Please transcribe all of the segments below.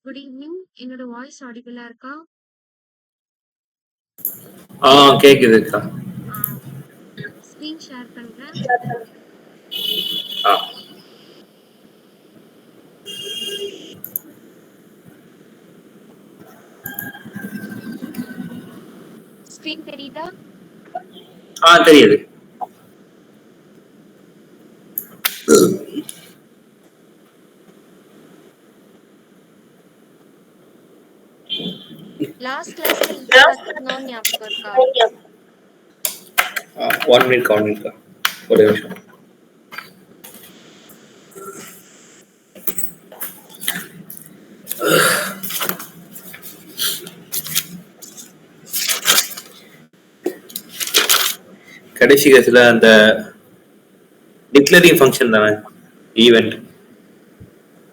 Good evening. என்னோட voice ஆடிபிளா இருக்கா? கேக்குதுக்கா. ஸ்கிரீன் ஷேர் பண்றேன். ஸ்கிரீன் தெரியுதா? தெரியுது. லாஸ்ட் கிளாஸ்ல என்ன கத்துக்கணும் ஞாபகம் இருக்கா? 1 மினிட் ஒரே நிமிஷம். கடைசி கேஸ்ல அந்த டிக்ளரிங் ஃபங்க்ஷன் தானே ஈவென்ட்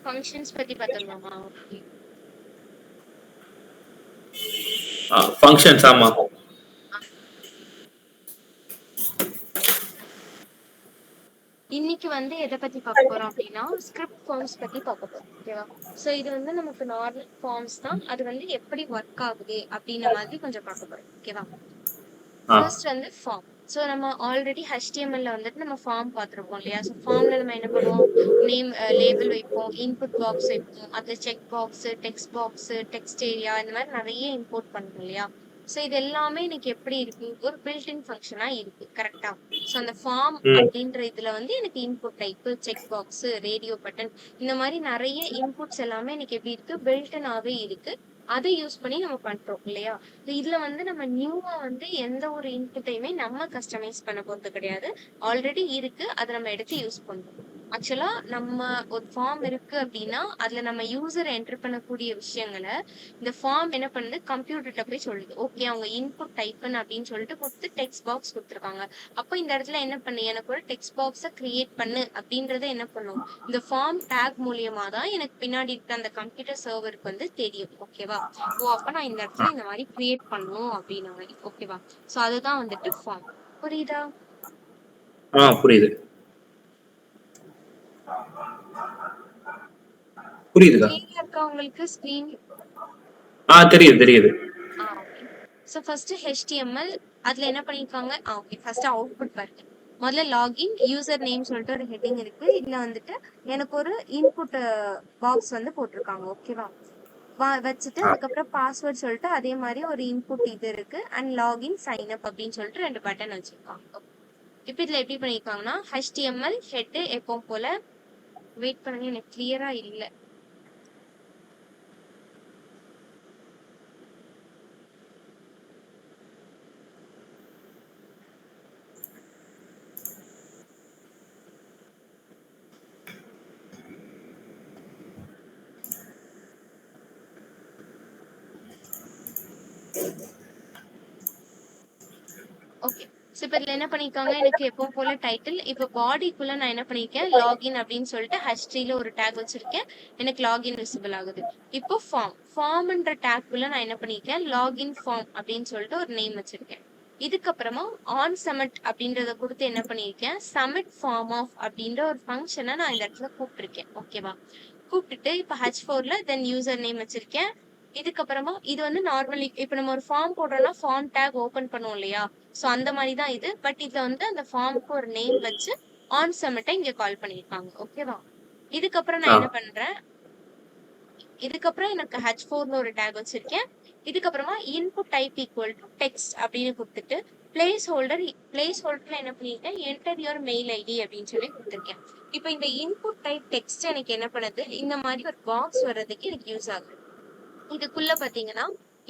ஃபங்க்ஷன்ஸ் பத்தி பார்த்தோமா? ஓகே. ஃபங்க்ஷன்ஸ் ஆமா. இன்னைக்கு எதை பத்தி பார்க்க போறோம் அப்படின்னா ஸ்கிரிப்ட் ஃபார்ம்ஸ் பத்தி பார்க்க போறோம். ஓகேவா? சோ இது நமக்கு நார்மல் ஃபார்ம்ஸ் தான். அது எப்படி ஒர்க் ஆகுது அப்படின்ற மாதிரி கொஞ்சம் பார்க்க போறோம். ஓகேவா? First form. ஸோ நம்ம ஆல்ரெடி HTML நம்ம ஃபார்ம் பார்த்துருப்போம் இல்லையா? ஸோ ஃபார்ம்ல நம்ம என்ன பண்ணுவோம்? நேம் லேபிள் வைப்போம், இன்புட் பாக்ஸ் வைப்போம், அதில் check box, text box, text area, இந்த மாதிரி நிறைய இம்போர்ட் பண்ணுவோம் இல்லையா? ஸோ இது எல்லாமே எனக்கு எப்படி இருக்கு? ஒரு பில்டின் ஃபங்க்ஷனா இருக்கு. கரெக்டா? ஸோ அந்த ஃபார்ம் அப்படின்ற இதுல எனக்கு input type, check box, radio button, இந்த மாதிரி நிறைய இன்புட்ஸ் எல்லாமே எனக்கு எப்படி இருக்கு? பில்டனாவே இருக்கு. அதை யூஸ் பண்ணி நம்ம பண்றோம் இல்லையா? இதுல நம்ம நியூவா எந்த ஒரு இன்புட்டையுமே நம்ம கஸ்டமைஸ் பண்ண போறது கிடையாது. ஆல்ரெடி இருக்கு, அதை நம்ம எடுத்து யூஸ் பண்றோம். ஆக்சுவலா நம்ம ஒரு ஃபார்ம் இருக்கு அப்படின்னா அதுல நம்ம யூசர் என்டர் பண்ணக்கூடிய விஷயங்களை இந்த ஃபார்ம் என்ன பண்ணுது? கம்ப்யூட்டர்கிட்ட போய் சொல்லுது. ஓகே, அவங்க இன்புட் டைப்னு அப்படின்னு சொல்லிட்டு கொடுத்து டெக்ஸ்ட் பாக்ஸ் கொடுத்துருக்காங்க. அப்போ இந்த இடத்துல என்ன பண்ணு? எனக்கு ஒரு டெக்ஸ்ட் பாக்ஸை கிரியேட் பண்ணு அப்படின்றத என்ன பண்ணும்? இந்த ஃபார்ம் டேக் மூலியமா தான் எனக்கு பின்னாடி இருக்க அந்த கம்ப்யூட்டர் சர்வருக்கு தெரியும். ஓகேவா? ஓ, அப்ப நான் இந்த இடத்துல இந்த மாதிரி கிரியேட் பண்ணணும் அப்படின்னா மாதிரி. ஓகேவா? சோ அதுதான் ஃபார்ம். புரியுதா? புரியுது. புரியுதுடா. கிளியரா இருக்கா உங்களுக்கு ஸ்கிரீன்? தெரியுது. ஓகே. சோ ஃபர்ஸ்ட் HTML அதுல என்ன பண்ணிருக்காங்க? ஓகே, ஃபர்ஸ்ட் அவுட்புட் பாருங்க. முதல்ல லாகின் யூசர் நேம் சொல்லிட்டு ஒரு ஹெட்டிங் இருக்கு. இதுல எனக்கு ஒரு இன்புட் பாக்ஸ் போட்டிருக்காங்க. ஓகேவா? வச்சுட்டு அதுக்கப்புறம் பாஸ்வேர்ட் சொல்லிட்டு அதே மாதிரி ஒரு இன்புட் இது இருக்கு. அண்ட் லாகின் சைன் அப் அப்படின்னு சொல்லிட்டு 2 பட்டன் வச்சிருக்காங்க. இப்ப இதுல எப்படி பண்ணிருக்காங்கன்னா HTML ஹெட் எப்பவும் போல. வெயிட் பண்ணுங்க, எனக்கு கிளியரா இல்ல. ஓகே. சோ இப்ப இதுல என்ன பண்ணிருக்காங்க? எனக்கு எப்பவும் போல டைட்டில். இப்ப பாடிக்குள்ள நான் என்ன பண்ணிருக்கேன்? லாகின் அப்படின்னு சொல்லிட்டு H3ல ஒரு டேக் வச்சிருக்கேன். எனக்கு லாகின் விசிபிள் ஆகுது. இப்போ ஃபார்ம்ன்ற டேக்குள்ள நான் என்ன பண்ணிருக்கேன்? லாகின் ஃபார்ம் அப்படின்னு சொல்லிட்டு ஒரு நேம் வச்சிருக்கேன். இதுக்கப்புறமா ஆன் சமிட் அப்படின்றத கொடுத்து என்ன பண்ணிருக்கேன்? சமிட் ஃபார்ம் ஆஃப் அப்படின்ற ஒரு ஃபங்க்ஷனை நான் இந்த இடத்துல கூப்பிட்டுருக்கேன். ஓகேவா? கூப்பிட்டுட்டு இப்ப H4ல தென் யூசர் நேம் வச்சிருக்கேன். இதுக்கப்புறமா இது நார்மலி இப்ப நம்ம ஒரு ஃபார்ம் போடுறோம்னா ஃபார்ம் டேக் ஓபன் பண்ணுவோம் இல்லையா? சோ அந்த மாதிரி தான் இது. பட் இதுல அந்த ஃபார்முக்கு ஒரு நேம் வச்சு ஆன் சமிட்டை இங்க கால் பண்ணிருக்காங்க. ஓகேவா? இதுக்கப்புறம் நான் என்ன பண்றேன்? இதுக்கப்புறம் எனக்கு H4ல ஒரு டேக் வச்சிருக்கேன். இதுக்கப்புறமா input type equal to text அப்படின்னு கொடுத்துட்டு பிளேஸ் ஹோல்டர்ல என்ன பண்ணிருக்கேன்? என்டர் யுவர் மெயில் ஐடி அப்படின்னு சொல்லி கொடுத்துருக்கேன். இப்ப இந்த இன்புட் டைப் டெக்ஸ்ட் எனக்கு என்ன பண்ணுது? இந்த மாதிரி ஒரு பாக்ஸ் வர்றதுக்கு எனக்கு யூஸ் ஆகுது. இதுக்குள்ள பாத்தீங்கன்னா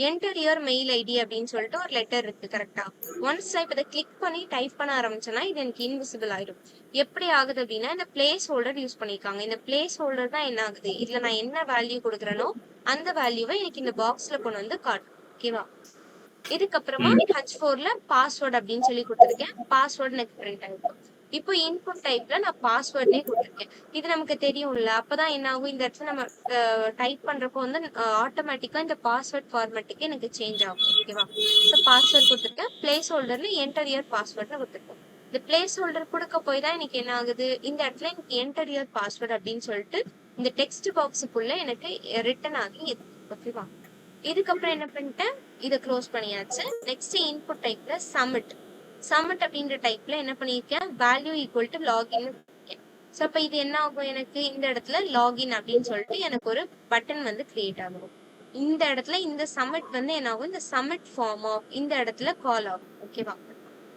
என்டர் யுவர் மெயில் ஐடி அப்படின்னு சொல்லிட்டு ஒரு லெட்டர் இருக்கு. கரெக்டா? ஒன்ஸ் நான் இப்ப இதை கிளிக் பண்ணி டைப் பண்ண ஆரம்பிச்சேன்னா இது எனக்கு இன்விசிபிள் ஆயிடும். எப்படி ஆகுது அப்படின்னா இந்த பிளேஸ் ஹோல்டர் யூஸ் பண்ணிருக்காங்க. இந்த பிளேஸ் ஹோல்டர் தான் என்ன ஆகுது? இதுல நான் என்ன வேல்யூ கொடுக்குறேனோ அந்த வேல்யூவை எனக்கு இந்த பாக்ஸ்ல கொண்டு காட்டும். ஓகேவா? இதுக்கப்புறமா H4ல பாஸ்வேர்ட் அப்படின்னு சொல்லி கொடுத்துருக்கேன். பாஸ்வேர்ட் எனக்கு பிரிண்ட் ஆயிருக்கும். இப்போ இன்புட் டைப்ல நான் பாஸ்வேர்டே கொடுத்துருக்கேன். இது நமக்கு தெரியும்ல. அப்பதான் என்ன ஆகும்? இந்த இடத்துல நம்ம டைப் பண்றப்போ ஆட்டோமேட்டிக்கா இந்த பாஸ்வேர்ட் ஃபார்மேட்டுக்கு எனக்கு சேஞ்ச் ஆகும். ஓகேவா? ஸோ பாஸ்வேர்ட் கொடுத்துருக்கேன். பிளேஸ் ஹோல்டர்ல என்டர் இயர் பாஸ்வேர்ட்னு கொடுத்துருக்கேன். இந்த பிளேஸ் ஹோல்டர் கொடுக்க போய் தான் எனக்கு என்ன ஆகுது? இந்த இடத்துல எனக்கு என்டர் இயர் பாஸ்வேர்ட் அப்படின்னு சொல்லிட்டு இந்த டெக்ஸ்ட் பாக்ஸுக்குள்ள எனக்கு ரிட்டன் ஆகி ஓகேவா. இதுக்கப்புறம் என்ன பண்ணிட்டேன், இதை க்ளோஸ் பண்ணியாச்சு. நெக்ஸ்ட் இன்புட் டைப்ல சம்மட் அப்படின்ற டைப்ல என்ன பண்ணியிருக்கேன், value equal to login. So அப்போ இது என்ன ஆகும், எனக்கு இந்த இடத்துல லாகின் அப்படின்னு சொல்லிட்டு எனக்கு ஒரு பட்டன் வந்து கிரியேட் ஆகும். இந்த இடத்துல இந்த சம்மட் வந்து என்ன ஆகும், இந்த சம்மட் ஃபார்ம் ஆஃப் இந்த இடத்துல கால் ஆகும். ஓகேவா.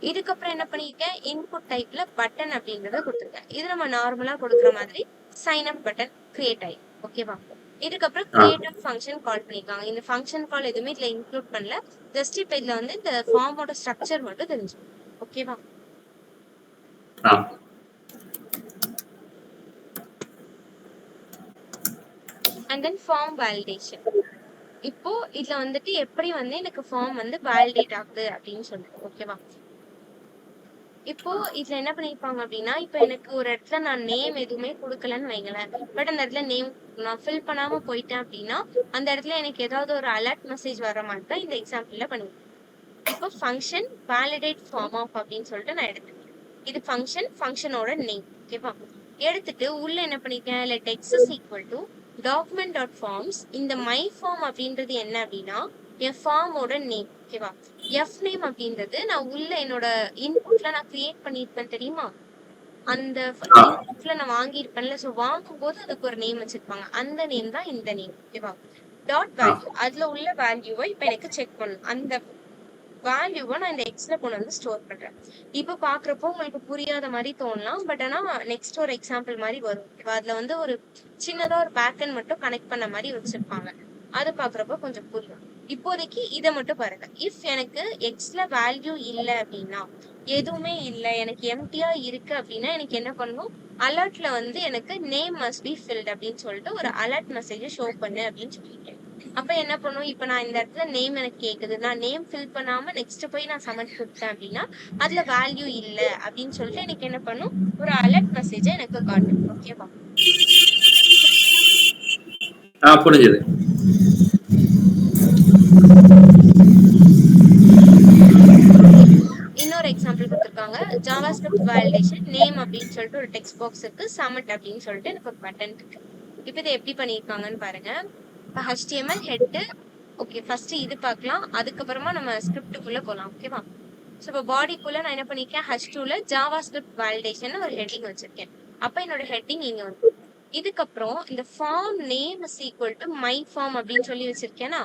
இதுக்கப்புறம் என்ன பண்ணிருக்கேன், இன்புட் டைப்ல பட்டன் அப்படின்றத கொடுத்துருக்கேன். இது நம்ம நார்மலா கொடுக்குற மாதிரி சைன் அப் பட்டன் கிரியேட் ஆயிடும். ஓகேவா. இதுக்கப்புறம் கிரியேட்டிவ் ஃபங்க்ஷன் கால் பண்ணிருக்காங்க. இந்த ஃபங்க்ஷன் கால் எதுவுமே இதுல இன்க்ளூட் பண்ணல. ஜஸ்ட் இப்ப இதுல வந்து இந்த ஃபார்மோட ஸ்ட்ரக்சர் மட்டும் தெரிஞ்சுக்கணும். ஓகேவா. And then form validation. இப்போ இதுல வந்துட்டு எப்படி வந்து எனக்கு ஃபார்ம் வந்து வேலிடேட் ஆகுது அப்படின்னு சொல்லிட்டு. ஓகேவா. இப்போ இதுல என்ன பண்ணிருப்பாங்க அப்படின்னா, இப்ப எனக்கு ஒரு இடத்துல நான் நேம் எதுவுமே கொடுக்கலன்னு வைங்களேன். பட் அந்த இடத்துல நேம் நான் ஃபில் பண்ணாம போயிட்டேன் அப்படின்னா, அந்த இடத்துல எனக்கு ஏதாவது ஒரு அலர்ட் மெசேஜ் வர மாதிரி தான் இந்த எக்ஸாம்பிள்ல பண்ணுவேன். இப்போ ஃபங்க்ஷன் வேலிடேட் ஃபார்ம் ஆஃப் அப்படின்னு சொல்லிட்டு நான் எடுத்துக்கிறேன். இது ஃபங்க்ஷனோட நேம். ஓகேவா. எடுத்துட்டு உள்ள என்ன பண்ணிருக்கேன், let X is equal to document dot forms. இந்த மை ஃபார்ம் அப்படின்றது என்ன அப்படின்னா என் ஃபார்மோட நேம். ஓகேவா. எஃப் நேம் அப்படின்றது நான் உள்ள என்னோட இன்புட்ல நான் கிரியேட் பண்ணிருப்பேன் தெரியுமா, அந்த இன்புட்ல நான் வாங்கியிருப்பேன்ல. ஸோ வாங்கும்போது அதுக்கு ஒரு நேம் வச்சிருப்பாங்க, அந்த நேம் தான் இந்த நேம். ஓகேவா. டாட் வேல்யூ, அதுல உள்ள வேல்யூவை இப்ப எனக்கு செக் பண்ணணும். அந்த வேல்யூவை நான் இந்த எக்ஸ்ல கொண்டு வந்து ஸ்டோர் பண்றேன். இப்ப பாக்குறப்போ உங்களுக்கு புரியாத மாதிரி தோணலாம். பட் ஆனா நெக்ஸ்ட் ஒரு எக்ஸாம்பிள் மாதிரி வரும். அதுல வந்து ஒரு சின்னதா ஒரு பேக்கன் மட்டும் கனெக்ட் பண்ண மாதிரி வச்சிருப்பாங்க. அது பாக்குறப்போ கொஞ்சம் புரியும். இப்போதைக்கு இதை மட்டும் பாருங்க. இஃப் எனக்கு எக்ஸ்ல வேல்யூ இல்லை அப்படின்னா, எதுவுமே இல்லை, எனக்கு எம்டியா இருக்கு அப்படின்னா எனக்கு என்ன பண்ணணும், அலர்ட்ல வந்து எனக்கு நேம் மஸ்ட் பி ஃபில்ட் அப்படின்னு சொல்லிட்டு ஒரு அலர்ட் மெசேஜ் ஷோ பண்ணு அப்படின்னு சொல்லியிருக்கேன். அப்ப என்ன பண்ணும், இப்ப நான் இந்த இடத்துல நேம் எனக்கு கேக்குது, நான் நேம் ஃபில் பண்ணாம நெக்ஸ்ட் போய் நான் சப்மிட் கொடுத்தேன் அப்படின்னா அதுல வேல்யூ இல்ல அப்படின்னு சொல்லிட்டு எனக்கு என்ன பண்ணும், ஒரு அலர்ட் மெசேஜ் எனக்கு காட்டும். ஓகேவா. புரிஞ்சது. இன்னொரு எக்ஸாம்பிள் கொடுத்துருக்காங்க. ஜாவாஸ்கிரிப்ட் வேலிடேஷன் நேம் அப்படின்னு சொல்லிட்டு ஒரு டெக்ஸ்ட் பாக்ஸ் இருக்கு, சப்மிட் அப்படின்னு சொல்லிட்டு எனக்கு ஒரு பட்டன் இருக்கு. இப்ப இதை எப்படி பண்ணிருக்காங்கன்னு பாருங்க. இப்ப HTML ஹெட். ஓகே, ஃபர்ஸ்ட் இது பார்க்கலாம், அதுக்கப்புறமா நம்ம ஸ்கிரிப்டுக்குள்ள போலாம். ஓகேவா. ஸோ இப்போ பாடிக்குள்ள நான் என்ன பண்ணிருக்கேன், H2ல ஜாவாஸ்கிரிப்ட் வேலிடேஷன் ஒரு ஹெட்டிங் வச்சிருக்கேன். அப்ப என்னோட ஹெட்டிங் இங்க வந்து இதுக்கப்புறம் இந்த form name is equal to my form அப்படின்னு சொல்லி வச்சிருக்கேன்னா,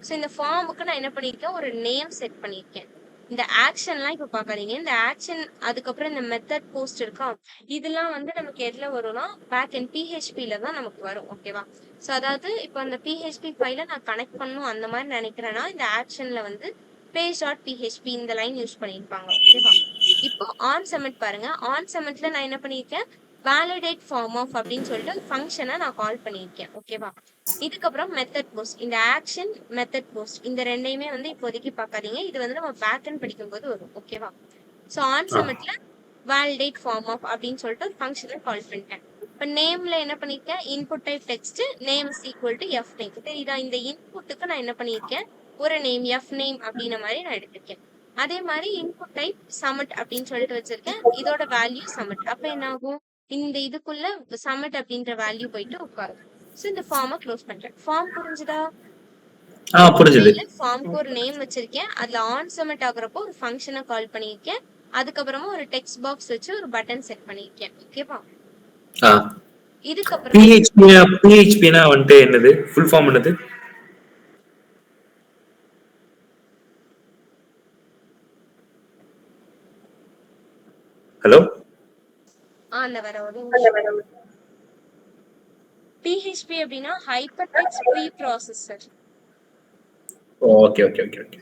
ஸோ இந்த ஃபார்முக்கு நான் என்ன பண்ணிருக்கேன், ஒரு நேம் செட் பண்ணிருக்கேன். இந்த ஆக்ஷன்லாம் இப்ப பாக்காதீங்க. இந்த ஆக்ஷன் அதுக்கப்புறம் இந்த மெத்தட் போஸ்ட் இருக்கா, இதெல்லாம் வந்து நமக்கு எதுல வரும்னா பேக் அண்ட் PHPல தான் நமக்கு வரும். ஓகேவா. ஸோ அதாவது இப்போ அந்த PHP ஃபைல நான் கனெக்ட் பண்ணணும் அந்த மாதிரி நினைக்கிறேன்னா இந்த ஆக்ஷன்ல வந்து page.php இந்த லைன் யூஸ் பண்ணிருப்பாங்க. ஓகேவா. இப்போ ஆன் சப்மிட் பாருங்க. ஆன் சப்மிட்ல நான் என்ன பண்ணிருக்கேன், வேலிடேட் ஃபார்ம் ஆஃப் அப்படின்னு சொல்லிட்டு ஃபங்க்ஷனை நான் கால் பண்ணியிருக்கேன். ஓகேவா. இதுக்கப்புறம் மெத்தட் போஸ்ட், இந்த ஆக்ஷன் மெத்தட் போஸ்ட் இந்த ரெண்டையுமே வந்து இப்போதைக்கு பார்க்காதீங்க, இது வந்து நம்ம பேக்கன் படிக்கும்போது வரும். ஓகேவா. ஸோ ஆன் சப்மிட்ல வேலிடேட் ஃபார்ம் ஆஃப் அப்படின்னு சொல்லிட்டு ஒரு ஃபங்க்ஷனை கால் பண்ணிட்டேன். இப்போ நேம்ல என்ன பண்ணிருக்கேன், input type text name is equal to F name. தெரியுதா, இந்த இன்புட்டுக்கு நான் என்ன பண்ணிருக்கேன், ஒரு நேம் எஃப் நேம் அப்படின்ற மாதிரி நான் எடுத்திருக்கேன். அதே மாதிரி இன்புட் டைப் சப்மிட் அப்படின்னு சொல்லிட்டு வச்சிருக்கேன், இதோட வேல்யூ சப்மிட். அப்ப என்ன ஆகும், இந்த இதுக்குள்ள சப்மிட் அப்படின்ற வேல்யூ போயிட்டு உட்காரும். ஸோ இந்த ஃபார்மை க்ளோஸ் பண்றேன். ஃபார்ம் புரிஞ்சுதா. புரிஞ்சது. ஃபார்முக்கு ஒரு நேம் வச்சிருக்கேன், அதுல ஆன் சப்மிட் ஆகுறப்போ ஒரு ஃபங்க்ஷனை கால் பண்ணிருக்கேன், அதுக்கப்புறமா ஒரு டெக்ஸ்ட் பாக்ஸ் வச்சு ஒரு பட்டன் செட் பண்ணிருக்கேன். ஓகேவா. இதுக்கப்புறம் PHPனா வந்து என்னது, ஃபுல் ஃபார்ம் என்னது? ஹலோ. அந்த வர ஒரு PHP அப்படின்னா hyper text pre processor. Okay okay okay okay.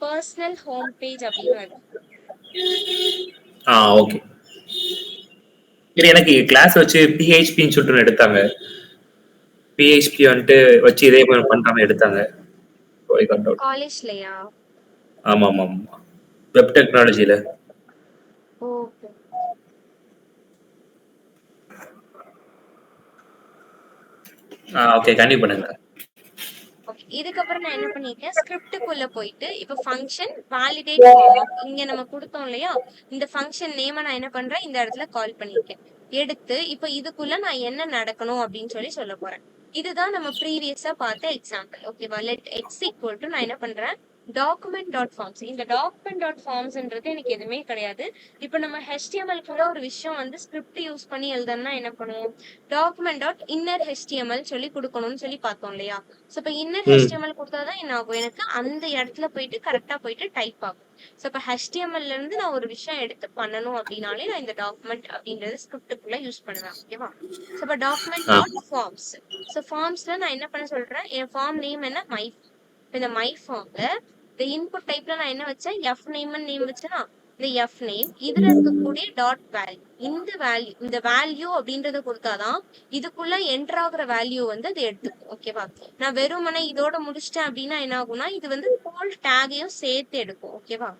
Personal home page அப்படின்னு. ஓகே. எனக்கு கிளாஸ் வச்சு PHPன்னு சொல்லிட்டு எடுத்தாங்க. PHP வந்துட்டு வச்சு இதே மாதிரி பண்றாங்க எடுத்தாங்க. காலேஜ்லயா? ஆமா ஆமா ஆமா, வெப் டெக்னாலஜில. ஓகே. ஓகே, கண்டிப்பா பண்ணுங்க. ஓகே, இதுக்கப்புறம் நான் என்ன பண்ணிருக்கேன், ஸ்கிரிப்டுக்குள்ள போயிட்டு இப்ப ஃபங்க்ஷன் வேலிடேட் ஃபார்ம் இங்க நம்ம கொடுத்தோம் இல்லையா, இந்த ஃபங்க்ஷன் நேம நான் என்ன பண்றேன், இந்த இடத்துல கால் பண்ணிருக்கேன். எடுத்து இப்ப இதுக்குள்ள நான் என்ன நடக்கணும் அப்படின்னு சொல்ல போறேன். இதுதான் நம்ம ப்ரீவியஸா பார்த்த எக்ஸாம்பிள். ஓகேவா? லெட் எக்ஸ் ஈக்குவல் டு நான் என்ன பண்றேன், டாக்குமெண்ட் டாட் ஃபார்ம்ஸ். இந்த டாக்குமெண்ட் டாட் ஃபார்ம்ஸ்ன்றது எனக்கு எதுவுமே கிடையாது. இப்ப நம்ம HTML குள்ள ஒரு விஷயம் வந்து ஸ்கிரிப்ட் யூஸ் பண்ணி எழுதணும்னா என்ன பண்ணுவோம், டாக்குமெண்ட் டாட் இன்னர் HTML சொல்லி கொடுக்கணும்னு சொல்லி பார்த்தோம் இல்லையா. சோ இப்ப இன்னர் HTML கொடுத்தாதான் என்ன ஆகும், எனக்கு அந்த இடத்துல போயிட்டு கரெக்டா போயிட்டு டைப் ஆகும். சோ இப்ப HTML ல இருந்து நான் ஒரு விஷயம் எடுத்து பண்ணணும் அப்படின்னாலே நான் இந்த டாக்குமெண்ட் அப்படின்றது ஸ்கிரிப்டுக்குள்ள யூஸ் பண்ணுவேன். ஓகேவா? சோ இப்ப டாக்குமெண்ட் டாட் ஃபார்ம்ஸ். சோ ஃபார்ம்ஸ்ல நான் என்ன பண்ண சொல்றேன், என் ஃபார்ம் நேம் என்ன, மை. இந்த மை ஃபார்ம்ல இந்த இன்புட் டைப்ல நான் என்ன வச்சேன், எஃப் நேம் நேம் வச்சேனா, இந்த எஃப் நேம் இதுல இருக்கக்கூடிய டாட் வேல்யூ, இந்த வேல்யூ அப்படின்றத கொடுத்தாதான் இதுக்குள்ள என்டர் ஆகுற வேல்யூ வந்து அது எடுத்துக்கும். ஓகேவா? நான் வெறுமனே இதோட முடிச்சிட்டேன் அப்படின்னா என்ன ஆகும்னா, இது வந்து ஹோல் டேகையும் சேர்த்து எடுக்கும். ஓகேவா?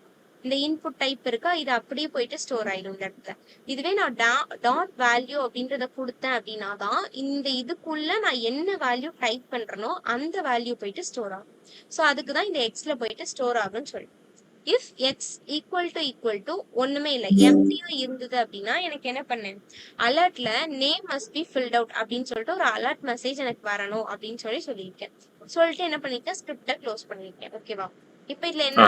இந்த இன்புட் டைப் இருக்கா, இது அப்படியே போயிட்டு ஸ்டோர் ஆயிடும் இந்த இடத்துல. இதுவே நான் டாட் வேல்யூ அப்படின்றத கொடுத்தேன் அப்படின்னா தான் இந்த இதுக்குள்ள நான் என்ன வேல்யூ டைப் பண்றேனோ அந்த வேல்யூ போயிட்டு ஸ்டோர் ஆகும். சோ அதுக்குதான் இந்த எக்ஸ்ல போயிட்டு ஸ்டோர் ஆகும்னு சொல்லி. இஃப் எக்ஸ் ஈக்குவல் டு ஒண்ணுமே இல்லை, எம்டியா இருந்தது அப்படின்னா எனக்கு என்ன பண்ணேன், அலர்ட்ல name must be filled out அப்படின்னு சொல்லிட்டு ஒரு அலர்ட் மெசேஜ் எனக்கு வரணும் அப்படின்னு சொல்லியிருக்கேன். சொல்லிட்டு என்ன பண்ணிருக்கேன், ஸ்கிரிப்டை க்ளோஸ் பண்ணிருக்கேன். ஓகேவா? இப்ப இதுல என்ன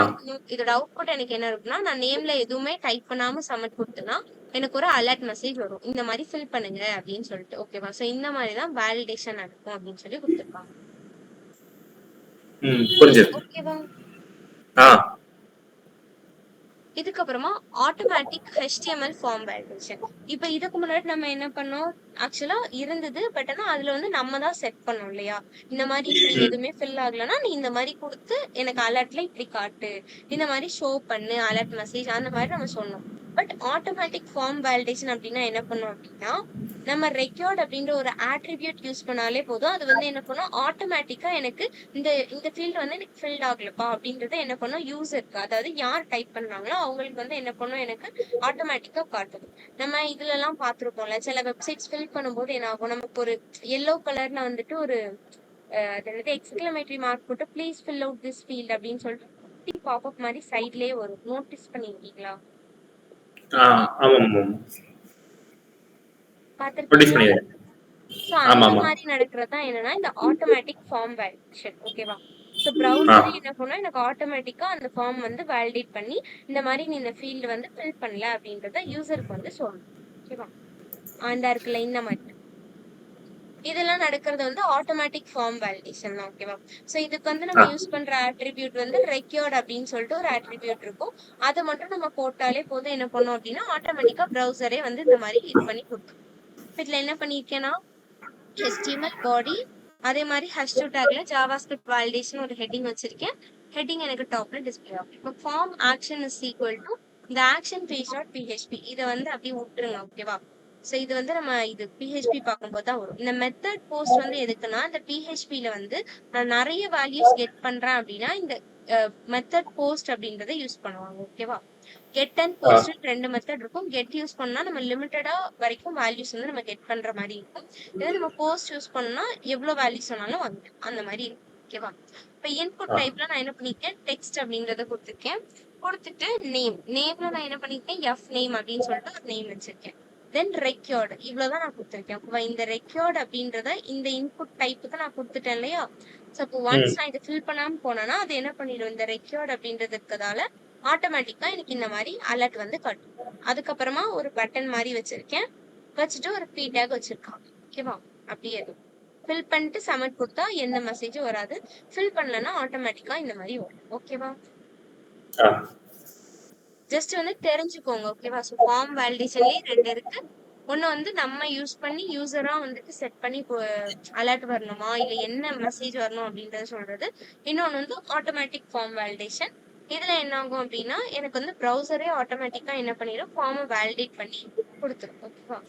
இதோட அவுட்புட் எனக்கு என்ன இருக்குன்னா, நான் நேம்ல எதுவுமே டைப் பண்ணாம சப்மிட் கொடுத்தேன்னா எனக்கு ஒரு அலர்ட் மெசேஜ் வரும், இந்த மாதிரி ஃபில் பண்ணுங்க அப்படின்னு சொல்லிட்டு. ஓகேவா? சோ இந்த மாதிரி தான் வேலிடேஷன் நடக்கும் அப்படின்னு சொல்லி கொடுத்துருப்பாங்க. புரிஞ்சது. ஓகேவா? ஆ இதுக்கப்புறமா ஆட்டோமேட்டிக் HTML ஃபார்ம் வேலிடேஷன். இப்ப இதுக்கு முன்னாடி நம்ம என்ன பண்ணோம், ஆக்சுவலா இருந்தது, பட் ஆனா அதுல வந்து நம்ம தான் செட் பண்ணோம் இல்லையா, இந்த மாதிரி இப்படி எதுவுமே ஃபில் ஆகலன்னா நீ இந்த மாதிரி கொடுத்து எனக்கு அலர்ட்ல இப்படி காட்டு, இந்த மாதிரி ஷோ பண்ணு அலர்ட் மெசேஜ், அந்த மாதிரி நம்ம சொன்னோம். பட் ஆட்டோமேட்டிக் ஃபார்ம் வேலிடேஷன் அப்படின்னா என்ன பண்ணும் அப்படின்னா, நம்ம ரெக்கார்ட் அப்படின்ற ஒரு ஆட்ரிபியூட் யூஸ் பண்ணாலே போதும், அது வந்து என்ன பண்ணும், ஆட்டோமேட்டிக்கா எனக்கு இந்த இந்த ஃபீல்டு வந்து எனக்கு ஃபில்ட் ஆகலப்பா அப்படின்றத என்ன பண்ணும், யூசருக்கு, அதாவது யார் டைப் பண்றாங்களோ அவங்களுக்கு வந்து என்ன பண்ணும், எனக்கு ஆட்டோமேட்டிக்கா காட்டுது. நம்ம இதுல எல்லாம் பாத்துருப்போம்ல, சில வெப்சைட்ஸ் ஃபில் பண்ணும்போது என்ன ஆகும், நமக்கு ஒரு எல்லோ கலர்ல வந்துட்டு ஒரு எக்ஸ்கிளமேட்டரி மார்க் போட்டு please fill out this field அப்படின்னு சொல்லிட்டு பாப்அப் மாதிரி சைட்லயே வரும். நோட்டீஸ் பண்ணிருக்கீங்களா? பாத்திருக்கீங்களா? சோ அந்த மாதிரி நடக்கிறதுதான் என்னன்னா இந்த ஆட்டோமேட்டிக் ஃபார்ம் வேலிடேஷன். ஓகேவா? சோ ப்ரௌசரே என்ன பண்ணும், எனக்கு ஆட்டோமேட்டிக்கா அந்த ஃபார்ம் வந்து வேலிடேட் பண்ணி இந்த மாதிரி நீ இந்த ஃபீல்டு வந்து ஃபில் பண்ணல அப்படின்றத யூசருக்கு வந்து சொல்லணும். ஓகேவா? அந்த இருக்குல்ல இந்த மாதிரி இதெல்லாம் நடக்கிறது வந்து ஆட்டோமேட்டிக் ஃபார்ம் வேலிடேஷன் தான். ஓகேவா? சோ இதுக்கு வந்து நம்ம யூஸ் பண்ற ஆட்ரிபியூட் வந்து ரெக்கார்ட் அப்படின்னு சொல்லிட்டு ஒரு ஆட்ரிபியூட் இருக்கும். அதை மட்டும் நம்ம போட்டாலே போதும், என்ன பண்ணும் அப்படின்னா ஆட்டோமேட்டிக்கா ப்ரௌசரே வந்து இந்த மாதிரி இது பண்ணி கொடுக்கும். இதுல என்ன பண்ணிருக்கேன்னா, HTML பாடி, அதே மாதிரி ஹேஷ்2 டேக்ல ஜாவாஸ்கிரிப்ட் வேலிடேஷன் ஒரு ஹெட்டிங் வச்சிருக்கேன். ஹெட்டிங் எனக்கு டாப்ல டிஸ்ப்ளே ஆகும். இப்போ form action is equal to இந்த ஆக்ஷன் பேஜ் டாட் PHP, இதை வந்து அப்படியே விட்டுருங்க. ஓகேவா? சோ இது வந்து நம்ம இது PHP பார்க்கும்போது தான் வரும். இந்த மெத்தட் போஸ்ட் வந்து எதுக்குன்னா, இந்த PHP ல வந்து நான் நிறைய வேல்யூஸ் கெட் பண்றேன் அப்படின்னா இந்த மெத்தட் போஸ்ட் அப்படின்றத யூஸ் பண்ணுவாங்க. ஓகேவா? கெட் அண்ட் போஸ்ட் ரெண்டு மெத்தட் இருக்கும். கெட் யூஸ் பண்ணா நம்ம லிமிட்டடா வரைக்கும் வேல்யூஸ் வந்து நம்ம கெட் பண்ற மாதிரி இருக்கும். இதே நம்ம போஸ்ட் யூஸ் பண்ணா எவ்வளவு வேல்யூஸ் வேணாலும் வந்து அந்த மாதிரி இருக்கும். ஓகேவா? இப்ப இன்புட் டைப்ல நான் என்ன பண்ணிருக்கேன், டெக்ஸ்ட் அப்படின்றத கொடுத்துருக்கேன். கொடுத்துட்டு நேம்ல நான் என்ன பண்ணிருக்கேன், எஃப் நேம் அப்படின்னு சொல்லிட்டு ஒரு நேம் வச்சிருக்கேன். தென் ரெக்கார்டு, இவ்வளவுதான் நான் கொடுத்துருக்கேன். ஓகேவா? இந்த ரெக்கார்டு அப்படின்றத இந்த இன்புட் டைப்புக்கு நான் கொடுத்துட்டேன் இல்லையா. சோ ஒன்ஸ் நான் இதை ஃபில் பண்ணாம போனேன்னா அது என்ன பண்ணிடும், இந்த ரெக்கார்டு அப்படின்றதுக்கால ஆட்டோமேட்டிக்கா எனக்கு இந்த மாதிரி அலர்ட் வந்து காட்டும். அதுக்கப்புறமா ஒரு பட்டன் மாதிரி வச்சிருக்கேன், வச்சுட்டு ஒரு p டேக் வச்சிருக்காங்க. ஓகேவா? அப்படியே ஃபில் பண்ணிட்டு சப்மிட் கொடுத்தா எந்த மெசேஜும் வராது, ஃபில் பண்ணலன்னா ஆட்டோமேட்டிக்கா இந்த மாதிரி வரும். ஓகேவா? ஜஸ்ட் வந்து தெரிஞ்சுக்கோங்க. ஓகேவா? ஸோ ஃபார்ம் வேலிடேஷன்லயே ரெண்டு இருக்கு. ஒன்னு வந்து நம்ம யூஸ் பண்ணி யூசரா வந்துட்டு செட் பண்ணி அலர்ட் வரணுமா இல்ல என்ன மெசேஜ் வரணும் அப்படின்றத சொல்றது. இன்னொன்னு வந்து ஆட்டோமேட்டிக் ஃபார்ம் வேலிடேஷன். இதுல என்ன ஆகும் அப்படின்னா, எனக்கு வந்து ப்ரௌசரே ஆட்டோமேட்டிக்கா என்ன பண்ணிடும், ஃபார்மை வேலிடேட் பண்ணி கொடுத்துரும். ஓகேவா?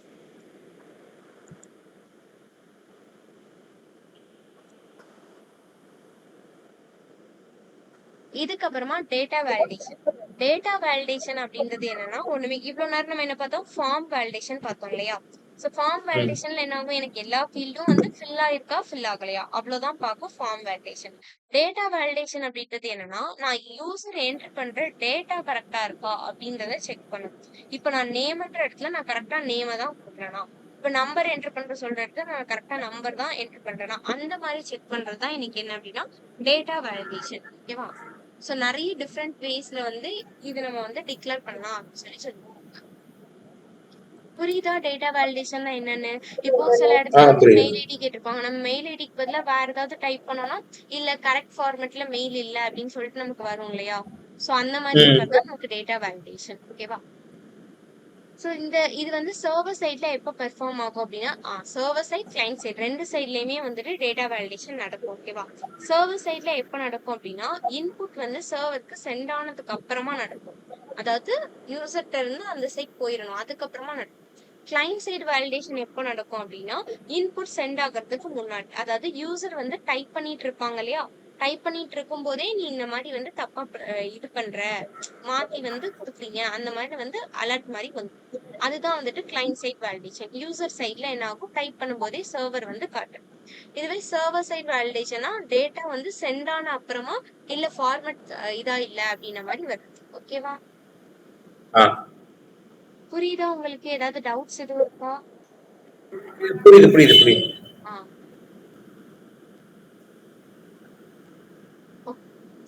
இதுக்கப்புறமா டேட்டா வேலிடேஷன். டேட்டா வேலிடேஷன் அப்படின்றது என்னன்னா, ஒண்ணுமே இவ்வளவு நேரம் நம்ம என்ன பார்த்தோம், ஃபார்ம் வேலிடேஷன் பார்த்தோம் இல்லையா. ஸோ ஃபார்ம் ம். வேலிடேஷன்ல என்ன ஆகும், எனக்கு எல்லா ஃபீல்டும் வந்து ஃபில் ஆயிருக்கா ஃபில் ஆகலையா அவ்வளவுதான் பார்க்கும் ஃபார்ம் வேலிடேஷன். டேட்டா வேலிடேஷன் அப்படின்றது என்னன்னா, நான் யூசர் என்டர் பண்ற டேட்டா கரெக்டா இருக்கா அப்படின்றத செக் பண்ணும். இப்போ நான் நேம்ன்ற இடத்துல நான் கரெக்டா நேமை தான் கொடுக்குறேன்னா, இப்போ நம்பர் என்டர் பண்ற சொல்ற இடத்துல நான் கரெக்டா நம்பர் தான் என்டர் பண்றேன்னா, அந்த மாதிரி செக் பண்றது தான் எனக்கு என்ன அப்படின்னா டேட்டா வேலிடேஷன். ஓகேவா? ஸோ நிறைய டிஃப்ரெண்ட் வேஸ்ல வந்து இது நம்ம வந்து டிக்ளேர் பண்ணலாம் அப்படின்னு சொல்லுவோம். புரியுதா டேட்டா வேலிடேஷன்னா என்னன்னு? இப்போ சில இடத்துல வந்து புரியுது. மெயில் ஐடி கேட்டிருப்பாங்க. நம்ம மெயில் ஐடிக்கு பதிலா வேற ஏதாவது டைப் பண்ணோம்னா, இல்ல கரெக்ட் ஃபார்மேட்ல மெயில் இல்ல அப்படின்னு சொல்லிட்டு நமக்கு வரும் இல்லையா? சோ அந்த மாதிரி ம். இருக்கிறது தான் நமக்கு டேட்டா வேலிடேஷன். ஓகேவா? சோ இது வந்து சர்வர் சைட்ல எப்ப பெர்ஃபார்ம் ஆகும் அப்படின்னா, சர்வர் சைட் கிளைண்ட் சைட் 2 சைட்லயுமே வந்துட்டு டேட்டா வேலிடேஷன் நடக்கும். ஓகேவா? சர்வர் சைட்ல எப்ப நடக்கும் அப்படின்னா, இன்புட் வந்து சர்வருக்கு சென்ட் ஆனதுக்கு அப்புறமா நடக்கும். அதாவது யூசர்ட்ட இருந்து அந்த சைட் போயிடணும், அதுக்கப்புறமா நடக்கும். கிளைண்ட் சைடு வேலிடேஷன் எப்போ நடக்கும் அப்படின்னா, இன்புட் சென்ட் ஆகிறதுக்கு முன்னாடி. அதாவது யூசர் வந்து டைப் பண்ணிட்டு இருப்பாங்க இல்லையா, டைப் பண்ணிட்டு இருக்கும் போதே நீ இந்த மாதிரி வந்து தப்பா இது பண்ற, மாத்தி வந்து கொடுக்குறீங்க, அந்த மாதிரி வந்து அலர்ட் மாதிரி வந்து, அதுதான் வந்துட்டு கிளைண்ட் சைட் வேலிடேஷன். யூசர் சைட்ல என்ன ஆகும், டைப் பண்ணும் போதே சர்வர் வந்து காட்டும். இதுவே சர்வர் சைட் வேலிடேஷனா டேட்டா வந்து சென்ட் ஆன அப்புறமா இல்ல ஃபார்மேட் இதா இல்ல அப்படின்ன மாதிரி வருது. ஓகேவா? ஆ. புரியுதா உங்களுக்கு? ஏதாவது டவுட்ஸ் எதுவும் இருக்கா? புரியுது, புரியுது, புரியுது. ஆ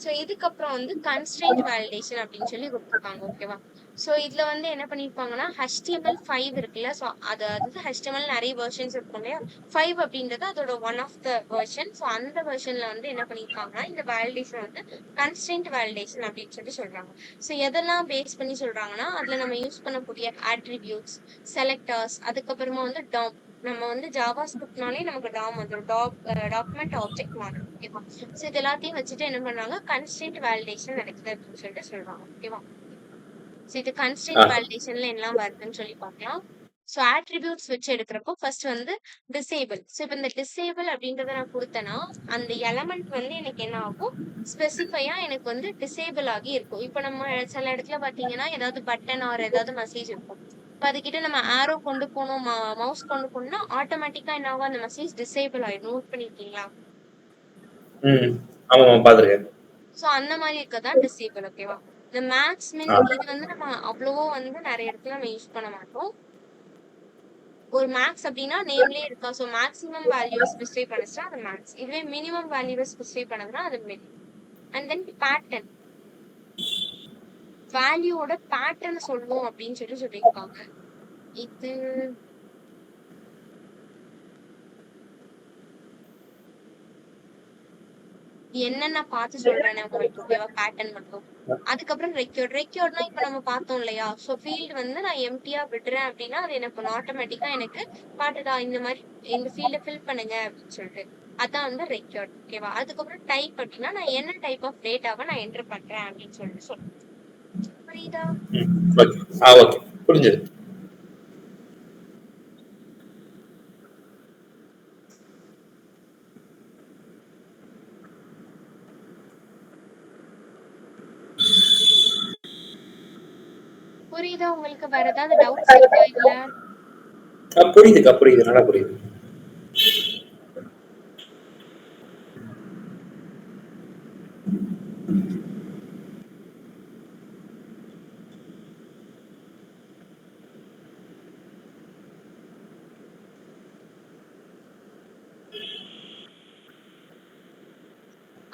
சோ இதுக்கப்புறம் வந்து கன்ஸ்ட்ரெயின்ட் வேலிடேஷன் அப்படின்னு சொல்லி கொடுத்துருக்காங்க. ஓகேவா? சோ இதுல வந்து என்ன பண்ணிருப்பாங்கன்னா, HTML5 இருக்குல்ல, சோ அதாவது HTML நிறைய வெர்ஷன்ஸ் இருக்கும் இல்லையா, 5 அப்படின்றது அதோட one of the version. So அந்த வெர்ஷன்ல வந்து என்ன பண்ணிருக்காங்கன்னா, இந்த வேலிடேஷன் வந்து கன்ஸ்ட்ரெயின்ட் வேலிடேஷன் அப்படின்னு சொல்லி சொல்றாங்க. சோ எதெல்லாம் பேஸ் பண்ணி சொல்றாங்கன்னா, அதுல நம்ம யூஸ் பண்ணக்கூடிய ஆட்ரிபியூட்ஸ், செலக்டர்ஸ், அதுக்கப்புறமா வந்து டாம். நம்ம வந்து ஜாவா ஸ்கிரிப்ட்னாலே நமக்கு டாம் வந்துடும், டாக்குமெண்ட் ஆப்ஜெக்ட் மாடல். ஓகேவா? சோ இது எல்லாத்தையும் வச்சுட்டு என்ன பண்றாங்க, கன்ஸ்ட்ரெயின்ட் வேலிடேஷன் நடக்குது அப்படின்னு சொல்லிட்டு சொல்றாங்க. ஓகேவா? சோ இது கன்ஸ்ட்ரெயின்ட் வேலிடேஷன்ல எல்லாம் வருதுன்னு சொல்லி பார்க்கலாம். சோ ஆட்ரிபியூட்ஸ் வச்சு எடுக்கிறப்போ ஃபர்ஸ்ட் வந்து டிசேபிள். சோ இப்போ இந்த டிசேபிள் அப்படின்றத நான் கொடுத்தேன்னா, அந்த எலமெண்ட் வந்து எனக்கு என்ன ஆகும், ஸ்பெசிஃபையா எனக்கு வந்து டிசேபிள் ஆகி இருக்கும். இப்போ நம்ம சில இடத்துல பாத்தீங்கன்னா ஏதாவது பட்டன் ஆர் ஏதாவது மெசேஜ் இருக்கும், இப்போ அதுக்கிட்ட நம்ம ஆரோ கொண்டு போனோம், மவுஸ் கொண்டு போனோம்னா ஆட்டோமேட்டிக்கா என்ன ஆகும், அந்த மெசேஜ் டிசேபிள் ஆயிடும். நோட் பண்ணிருக்கீங்களா? ஆமா, பாத்துருக்கேன். சோ அந்த மாதிரி இருக்கதான் டிசேபிள். ஓகேவா? இந்த மேக்ஸ் மின் இது வந்து நம்ம அவ்வளவோ வந்து நிறைய இடத்துல நம்ம யூஸ் பண்ண மாட்டோம். ஒரு மேக்ஸ் அப்படின்னா நேம்லயே இருக்கா, சோ மேக்ஸிமம் வேல்யூவை ஸ்பெசிஃபை பண்ணுச்சுன்னா அது மேக்ஸ். இதுவே மினிமம் வேல்யூவை ஸ்பெசிஃபை பண்ணதுன்னா அது மின். அண்ட் தென் பேட்டர்ன், வேல்யூவோட பேட்டர்ன் சொல்லுவோம் அப்படின்னு சொல்லி சொல்லியிருக்காங்க. இது என்னென்ன பார்த்து சொல்றேன்னு உங்களுக்கு. ஓகேவா? பேட்டர்ன் மட்டும். அதுக்கப்புறம் ரெக்யூர்ட்னா இப்ப நம்ம பார்த்தோம் இல்லையா, சோ ஃபீல்டு வந்து நான் எம்டியா விடுறேன் அப்படின்னா அது எனக்கு ஆட்டோமேட்டிக்கா எனக்கு காட்டுதா, இந்த மாதிரி இந்த ஃபீல்ட ஃபில் பண்ணுங்க அப்படின்னு சொல்லிட்டு, அதான் வந்து ரெக்யூர்ட். ஓகேவா? அதுக்கப்புறம் டைப் அப்படின்னா நான் என்ன டைப் ஆஃப் டேட்டாவை நான் என்டர் பண்றேன் அப்படின்னு சொல்லிட்டு சொல்றேன். புரியுதா? ஓகே. ஓகே, புரிஞ்சது. புரியுதா உங்களுக்கு? வேற ஏதாவது டவுட்ஸ் இருக்கா இல்ல? புரியுதுக்கா, புரியுது, நல்லா புரியுது.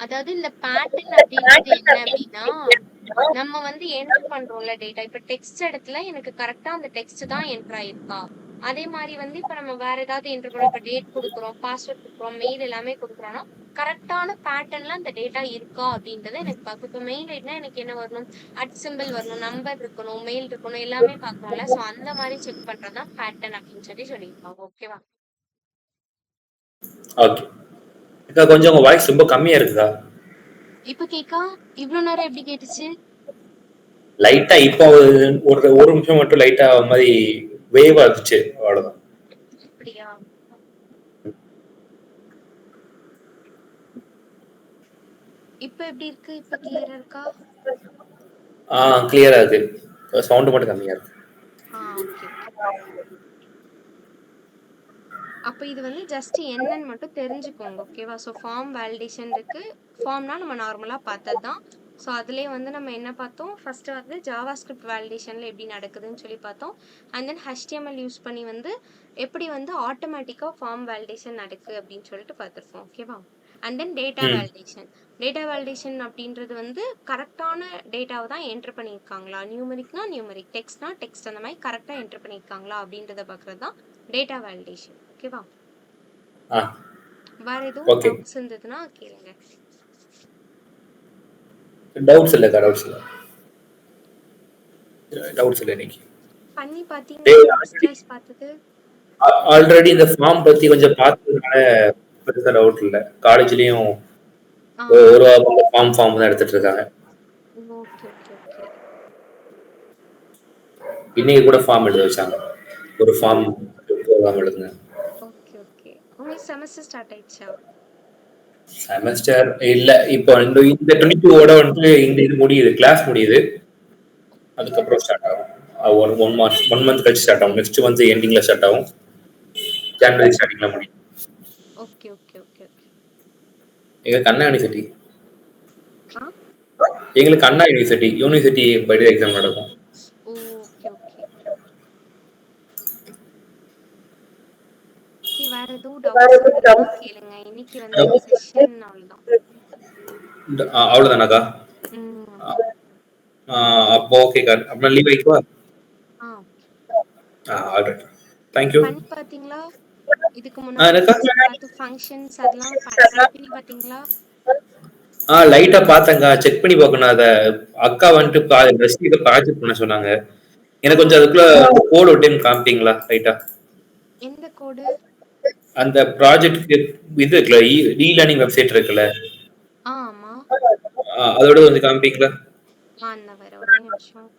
அதாவது இந்த பேட்டர்ன் அப்படின்றது என்ன அப்படின்னா, நம்ம வந்து என்டர் பண்றோம்ல டேட்டா, இப்ப டெக்ஸ்ட் இடத்துல எனக்கு கரெக்டா அந்த டெக்ஸ்ட் தான் என்டர் ஆயிருக்கா, அதே மாதிரி வந்து இப்ப நம்ம வேற ஏதாவது என்டர் பண்ணோம், இப்ப டேட் கொடுக்குறோம், பாஸ்வேர்ட் கொடுக்குறோம், மெயில் எல்லாமே கொடுக்குறோம்னா கரெக்டான பேட்டர்ன்ல அந்த டேட்டா இருக்கா அப்படின்றத எனக்கு பார்க்கும். இப்ப மெயில் ஐடினா எனக்கு என்ன வரணும், சிம்பிள் வரணும், நம்பர் இருக்கணும், மெயில் இருக்கணும், எல்லாமே பார்க்கணும்ல. சோ அந்த மாதிரி செக் பண்றதுதான் பேட்டர்ன் அப்படின்னு சொல்லி சொல்லியிருக்காங்க. ஓகேவா? ஓகே அக்கா, கொஞ்சம் உங்க வாய்ஸ் ரொம்ப கம்மியா இருக்குக்கா. இப்ப கேக்கா? இவ்வளவு நேரம் எப்படி கேட்டுச்சு? லைட்டா இப்போ ஒரு நிமிஷம் மட்டும் லைட்டா மாதிரி வேவா இருந்துச்சு, அவ்வளவுதான். அப்படியா? இப்ப எப்படி இருக்கு? இப்ப கிளியரா இருக்கா? கிளியரா இருக்கு, சவுண்ட் மட்டும் கம்மியா இருக்கு. Okay okay. அப்ப இது வந்து ஜஸ்ட் என்னன்னு மட்டும் தெரிஞ்சுக்கோங்க. ஓகேவா? ஸோ ஃபார்ம் வேலிடேஷன் இருக்கு. ஃபார்ம்னா நம்ம நார்மலா பார்த்தது தான். ஸோ அதிலயே வந்து நம்ம என்ன பார்த்தோம்? ஃபர்ஸ்ட் வந்து ஜாவாஸ்கிரிப்ட் வேலிடேஷன்ல எப்படி நடக்குதுன்னு சொல்லி பார்த்தோம். அண்ட் தென் HTML யூஸ் பண்ணி வந்து எப்படி வந்து ஆட்டோமேட்டிக்கா ஃபார்ம் வேலிடேஷன் நடக்கு அப்படின்னு சொல்லிட்டு பார்த்துருக்கோம். ஓகேவா? அண்ட் தென் டேட்டா ம். வேலிடேஷன். டேட்டா வேலிடேஷன் அப்படின்றது வந்து கரெக்டான டேட்டாவை தான் என்டர் பண்ணியிருக்காங்களா? நியூமெரிக்னா நியூமெரிக், டெக்ஸ்ட்னா டெக்ஸ்ட் அந்த மாதிரி கரெக்டா என்டர் பண்ணியிருக்காங்களா அப்படின்றத பார்க்கறது தான் டேட்டா வேலிடேஷன். ஓகேவா? ஆ வேற எதுவும் ஓகே. டவுட்ஸ் இருந்ததுன்னா கேளுங்க. டவுட்ஸ் இல்லக்கா, டவுட்ஸ் இல்லை, டவுட்ஸ் இல்லை இன்னைக்கு. பண்ணி பாத்தீங்களா ஃபர்ஸ்ட் கிளாஸ் பார்த்தது? ஆல்ரெடி இந்த ஃபார்ம் பத்தி கொஞ்சம் பார்த்ததுனால பெருசா டவுட் இல்லை. காலேஜ்லயும் ஆ ஒரு வாரம் ஃபார்ம் தான் எடுத்துட்டு இருக்காங்க. ஓகே ஓகே ஓகே இன்னைக்கு கூட ஃபார்ம் எழுத வச்சாங்க. ஒரு ஃபார்ம் எழுதுங்க. Okay okay. உங்களுக்கு செமஸ்டர் ஸ்டார்ட் ஆயிடுச்சா? செமஸ்டர் இல்ல, இப்போ இந்த 22 வந்துட்டு இந்த இது முடியுது, கிளாஸ் முடியுது. அதுக்கப்புறம் ஸ்டார்ட் ஆகும். ஒன் மந்த் கழிச்சு ஸ்டார்ட் ஆகும். நெக்ஸ்ட் மந்த் எண்டிங்ல ஸ்டார்ட் ஆகும். ஜனவரி ஸ்டார்டிங்ல முடியும். Okay okay okay okay. எங்களுக்கு அண்ணா யூனிவர்சிட்டி, ஆ யூனிவர்சிட்டி படி எக்ஸாம் நடக்கும். Okay okay. ஓகே வேற எதுவும் டவுட்ஸ் இருந்ததுன்னா கேளுங்க. இன்னைக்கு வந்து செஷன் அவ்வளவுதான். அவ்வளவுதானாக்கா? ம். அப்போ ஓகேக்கா, அப்புறம் லீவ் ஆயிக்குவா. ஆ ஆல்ரைட், தேங்க்யூ. பண்ணி பாத்தீங்களா? இதுக்கு முன்னாடி எனக்கா ஏதாவது ஃபங்க்ஷன்ஸ் அதெல்லாம் ட்ரை பண்ணி பாத்தீங்களா? லைட்டா பார்த்தேங்க, செக் பண்ணி பார்க்கணும் அதை. அக்கா வந்துட்டு ரெசிபியை ப்ராஜெக்ட் பண்ண சொன்னாங்க. எனக்கு கொஞ்சம் அதுக்குள்ள கோட் ஒரு டைம் காமிப்பீங்களா லைட்டா? எந்த கோடு? அந்த ப்ராஜெக்ட்க்கு இது இருக்குல்ல, இ லேர்னிங் வெப்சைட் இருக்குல்ல, ஆமா. அதோட கொஞ்சம் காமிப்பீங்களா? அந்த வேற ஒரே நிமிஷம்.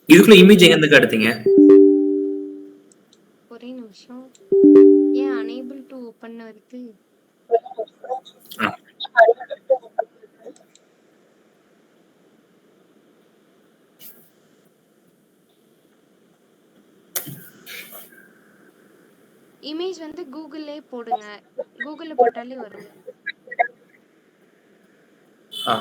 இதுக்குள்ள இமேஜ் எங்க இருந்து எடுத்தீங்க? ஒரே நிமிஷம். ஏன் unable to open வருது? ஆ, இமேஜ் வந்து கூகுள்லயே போடுங்க. கூகுள்ல போட்டாலே வரும். ஆ.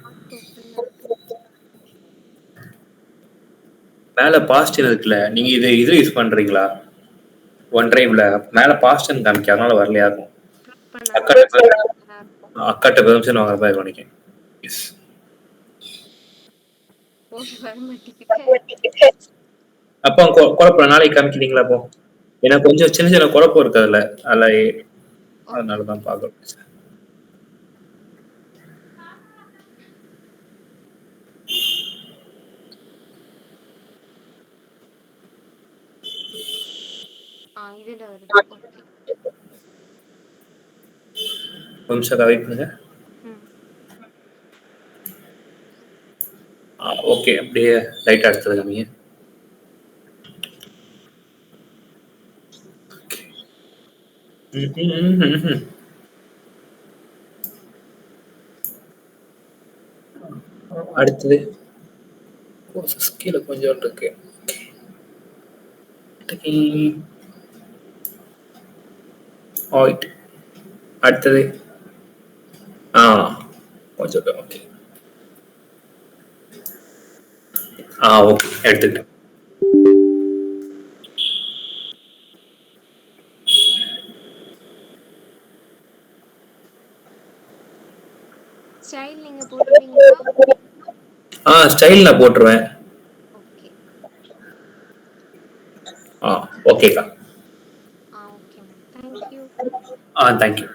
ஓப்பன்ல இருக்கு. மேல பாஸ்டன் இருக்குல்ல, நீங்க இது யூஸ் பண்றீங்களா ஒன் டிரைவ்ல? மேல பாஸ்டன் காமிக்க, அதனால வரலையா இருக்கும். கிளிக் பண்ணாதான் அக்காட்ட இருக்கும். அக்காட்ட பெர்மிஷன் வாங்குறதா நினைக்கிறேன். எஸ். போய் வர மாட்டேங்குது. அப்போ குழப்பம் நாளைக்கு காமிக்கிறீங்களா? அப்போ எனக்கு கொஞ்சம் சின்ன சின்ன குழப்பம் இருக்கு அதுல. அதுல ஓகே அதனாலதான் பார்க்கணும். இதுல வருது. ஓகே. ஒரு நிமிஷம் வெயிட் பண்ணுங்க. ம். ஓகே, அப்படியே லைட்டா எடுத்தது கம்மிங்க. அடுத்தது கீழே கொஞ்சம் இருக்கு. அடுத்தது கொஞ்சம் ஓகே. ஓகே, எடுத்துக்கிட்டேன். ஸ்டைல் நீங்க போட்டுருவீங்களா? ஸ்டைல் நான் போட்டுருவேன். ஓகே. ஓகேக்கா. Okay ma'am. Thank you. Thank you.